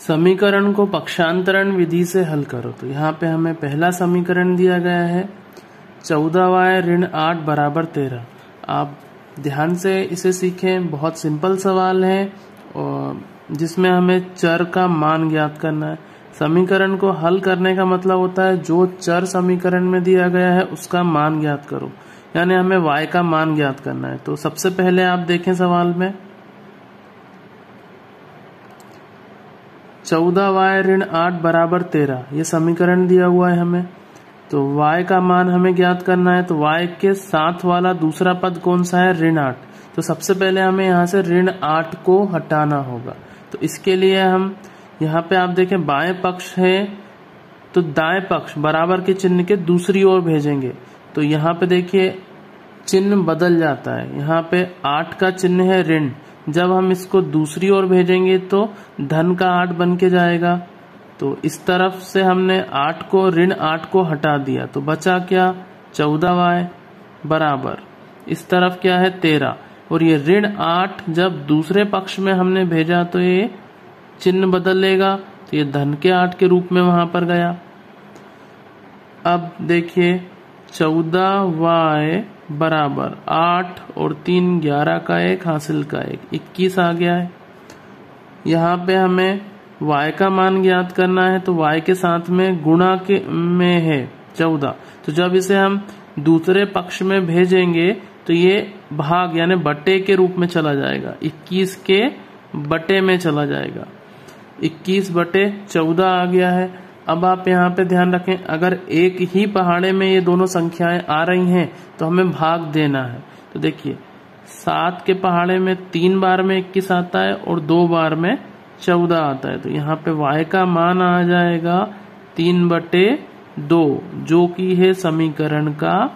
समीकरण को पक्षांतरण विधि से हल करो। तो यहाँ पे हमें पहला समीकरण दिया गया है 14y ऋण 8 बराबर 13। आप ध्यान से इसे सीखें, बहुत सिंपल सवाल है और जिसमें हमें चर का मान ज्ञात करना है। समीकरण को हल करने का मतलब होता है जो चर समीकरण में दिया गया है उसका मान ज्ञात करो, यानी हमें y का मान ज्ञात करना है। तो सबसे पहले आप देखें सवाल में 14y ऋण 8 बराबर 13 ये समीकरण दिया हुआ है हमें। तो y का मान हमें ज्ञात करना है। तो y के साथ वाला दूसरा पद कौन सा है? ऋण 8। तो सबसे पहले हमें यहाँ से ऋण 8 को हटाना होगा। तो इसके लिए हम यहाँ पे आप देखें बाएं पक्ष है तो दाएं पक्ष बराबर के चिन्ह के दूसरी ओर भेजेंगे। तो यहाँ पे देखिए चिन्ह बदल जाता है, यहाँ पे 8 का चिन्ह है ऋण, जब हम इसको दूसरी ओर भेजेंगे तो धन का 8 बन के जाएगा। तो इस तरफ से हमने 8 को ऋण 8 को हटा दिया तो बचा क्या? 14y बराबर इस तरफ क्या है? 13। और ये ऋण 8 जब दूसरे पक्ष में हमने भेजा तो ये चिन्ह बदलेगा, तो ये धन के 8 के रूप में वहां पर गया। अब देखिए 14y बराबर 8 और 3 11 का 1 हासिल का 1 21 आ गया है। यहाँ पे हमें y का मान ज्ञात करना है। तो y के साथ में गुणा के में है 14। तो जब इसे हम दूसरे पक्ष में भेजेंगे तो ये भाग यानी बटे के रूप में चला जाएगा, 21 के बटे में चला जाएगा, 21 बटे 14 आ गया है। अब आप यहाँ पे ध्यान रखें, अगर एक ही पहाड़े में ये दोनों संख्याएं आ रही हैं तो हमें भाग देना है। तो देखिए 7 के पहाड़े में 3 बार में 21 आता है और 2 बार में 14 आता है। तो यहाँ पे y का मान आ जाएगा 3/2 जो कि है समीकरण का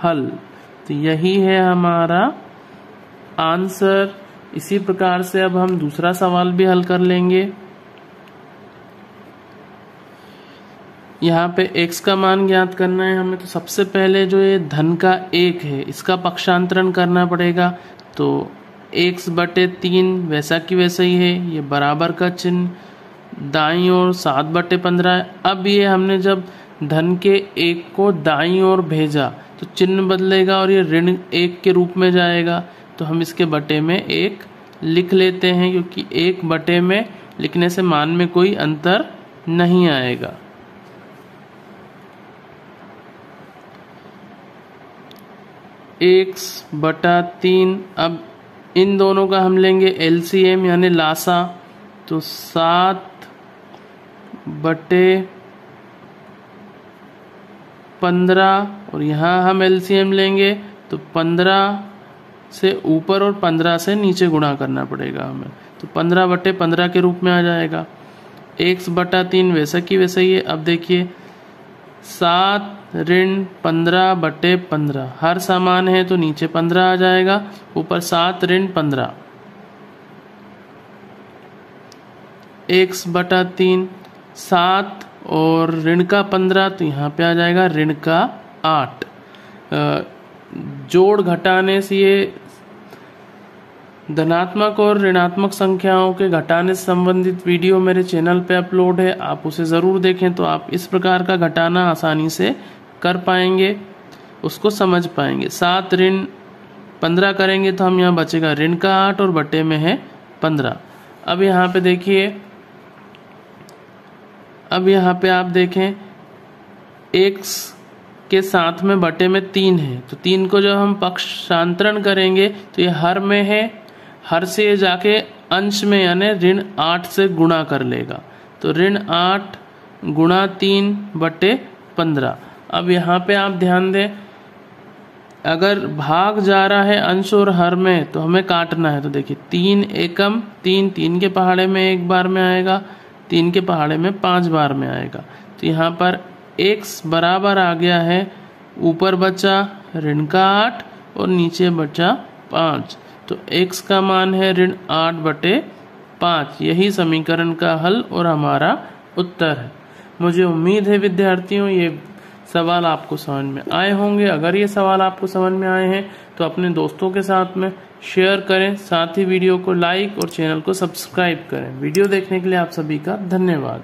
हल। तो यही है हमारा आंसर। इसी प्रकार से अब हम दूसरा सवाल भी हल कर लेंगे। यहाँ पे x का मान ज्ञात करना है हमें। तो सबसे पहले जो ये धन का 1 है इसका पक्षांतरण करना पड़ेगा। तो x/3 वैसा की वैसा ही है, ये बराबर का चिन्ह, दाईं ओर 7/15 है। अब ये हमने जब धन के 1 को दाईं ओर भेजा तो चिन्ह बदलेगा और ये ऋण 1 के रूप में जाएगा। तो हम इसके बटे में 1 लिख लेते हैं, क्योंकि 1 बटे में लिखने से मान में कोई अंतर नहीं आएगा। x/3। अब इन दोनों का हम लेंगे LCM यानी लासा। तो 7/15 और यहाँ हम LCM लेंगे तो 15 से ऊपर और 15 से नीचे गुणा करना पड़ेगा हमें। तो 15/15 के रूप में आ जाएगा। x/3 वैसा की वैसा ही है। अब देखिए 7 ऋण 15/15 हर समान है तो नीचे 15 आ जाएगा, ऊपर 7 ऋण 15। x/3 7 और ऋण का 15 तो यहाँ पे आ जाएगा ऋण का 8। जोड़ घटाने से ये धनात्मक और ऋणात्मक संख्याओं के घटाने से संबंधित वीडियो मेरे चैनल पे अपलोड है, आप उसे ज़रूर देखें। तो आप इस प्रकार का घटाना आसानी से कर पाएंगे, उसको समझ पाएंगे। 7 ऋण 15 करेंगे तो हम यहाँ बचेगा ऋण का 8 और बटे में है 15। अब यहाँ पे देखिए, अब यहाँ पे आप देखें x के साथ में बटे में 3 है। तो 3 को जब हम पक्षांतरण करेंगे तो ये हर में है, हर से ये जाके अंश में यानी ऋण 8 से गुणा कर लेगा। तो ऋण 8 गुणा 3/15। अब यहाँ पे आप ध्यान दें, अगर भाग जा रहा है अंश और हर में तो हमें काटना है। तो देखिए 3 एकम 3, 3 के पहाड़े में 1 बार में आएगा, 3 के पहाड़े में 5 बार में आएगा। तो यहाँ पर x बराबर आ गया है, ऊपर बचा ऋण का 8 और नीचे बचा 5। तो x का मान है ऋण 8/5। यही समीकरण का हल और हमारा उत्तर है। मुझे उम्मीद है विद्यार्थियों ये सवाल आपको समझ में आए होंगे। अगर ये सवाल आपको समझ में आए हैं तो अपने दोस्तों के साथ में शेयर करें, साथ ही वीडियो को लाइक और चैनल को सब्सक्राइब करें। वीडियो देखने के लिए आप सभी का धन्यवाद।